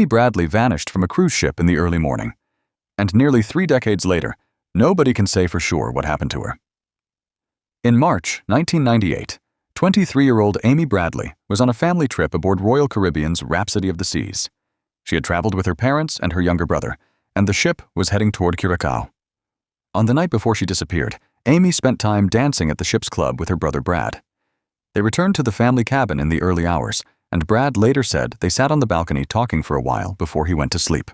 Amy Bradley vanished from a cruise ship in the early morning, and nearly 3 decades later, nobody can say for sure what happened to her. In March 1998, 23-year-old Amy Bradley was on a family trip aboard Royal Caribbean's Rhapsody of the Seas. She had traveled with her parents and her younger brother, and the ship was heading toward Curacao. On the night before she disappeared, Amy spent time dancing at the ship's club with her brother Brad. They returned to the family cabin in the early hours, and Brad later said they sat on the balcony talking for a while before he went to sleep.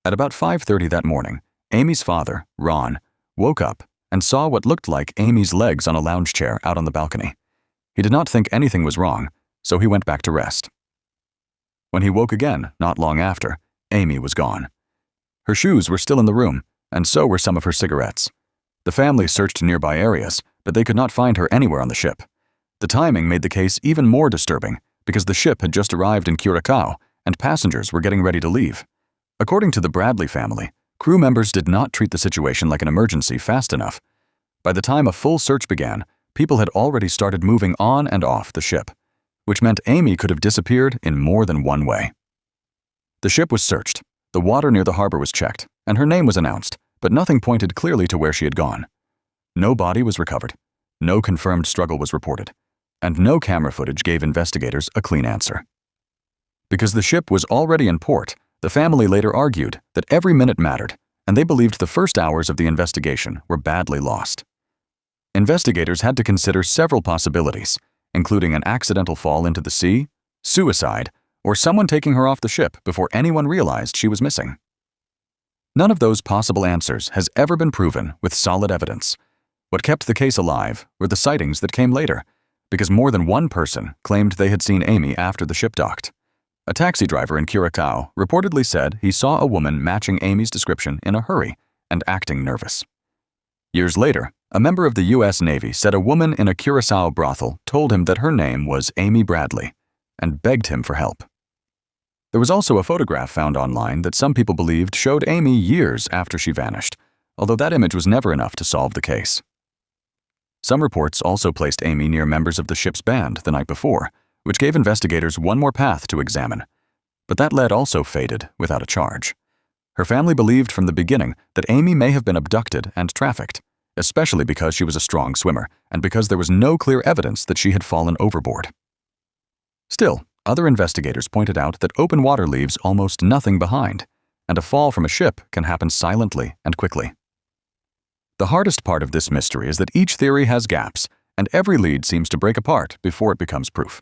At about 5:30 that morning, Amy's father, Ron, woke up and saw what looked like Amy's legs on a lounge chair out on the balcony. He did not think anything was wrong, so he went back to rest. When he woke again, not long after, Amy was gone. Her shoes were still in the room, and so were some of her cigarettes. The family searched nearby areas, but they could not find her anywhere on the ship. The timing made the case even more disturbing because the ship had just arrived in Curacao and passengers were getting ready to leave. According to the Bradley family, crew members did not treat the situation like an emergency fast enough. By the time a full search began, people had already started moving on and off the ship, which meant Amy could have disappeared in more than one way. The ship was searched, the water near the harbor was checked, and her name was announced, but nothing pointed clearly to where she had gone. No body was recovered, no confirmed struggle was reported, and no camera footage gave investigators a clean answer. Because the ship was already in port, the family later argued that every minute mattered, and they believed the first hours of the investigation were badly lost. Investigators had to consider several possibilities, including an accidental fall into the sea, suicide, or someone taking her off the ship before anyone realized she was missing. None of those possible answers has ever been proven with solid evidence. What kept the case alive were the sightings that came later, because more than one person claimed they had seen Amy after the ship docked. A taxi driver in Curacao reportedly said he saw a woman matching Amy's description in a hurry and acting nervous. Years later, a member of the U.S. Navy said a woman in a Curacao brothel told him that her name was Amy Bradley and begged him for help. There was also a photograph found online that some people believed showed Amy years after she vanished, although that image was never enough to solve the case. Some reports also placed Amy near members of the ship's band the night before, which gave investigators one more path to examine. But that lead also faded without a charge. Her family believed from the beginning that Amy may have been abducted and trafficked, especially because she was a strong swimmer and because there was no clear evidence that she had fallen overboard. Still, other investigators pointed out that open water leaves almost nothing behind, and a fall from a ship can happen silently and quickly. The hardest part of this mystery is that each theory has gaps, and every lead seems to break apart before it becomes proof.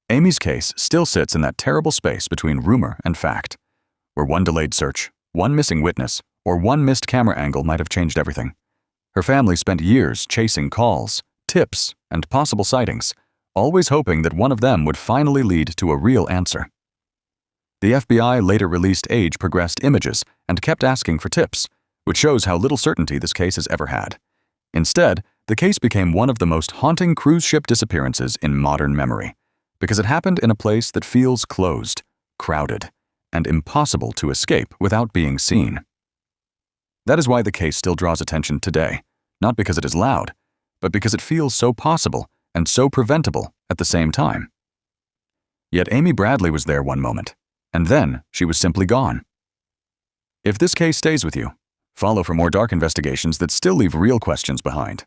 Amy's case still sits in that terrible space between rumor and fact, where one delayed search, one missing witness, or one missed camera angle might have changed everything. Her family spent years chasing calls, tips, and possible sightings, always hoping that one of them would finally lead to a real answer. The FBI later released age-progressed images and kept asking for tips, which shows how little certainty this case has ever had. Instead, the case became one of the most haunting cruise ship disappearances in modern memory, because it happened in a place that feels closed, crowded, and impossible to escape without being seen. That is why the case still draws attention today, not because it is loud, but because it feels so possible and so preventable at the same time. Yet Amy Bradley was there one moment, and then she was simply gone. If this case stays with you, follow for more dark investigations that still leave real questions behind.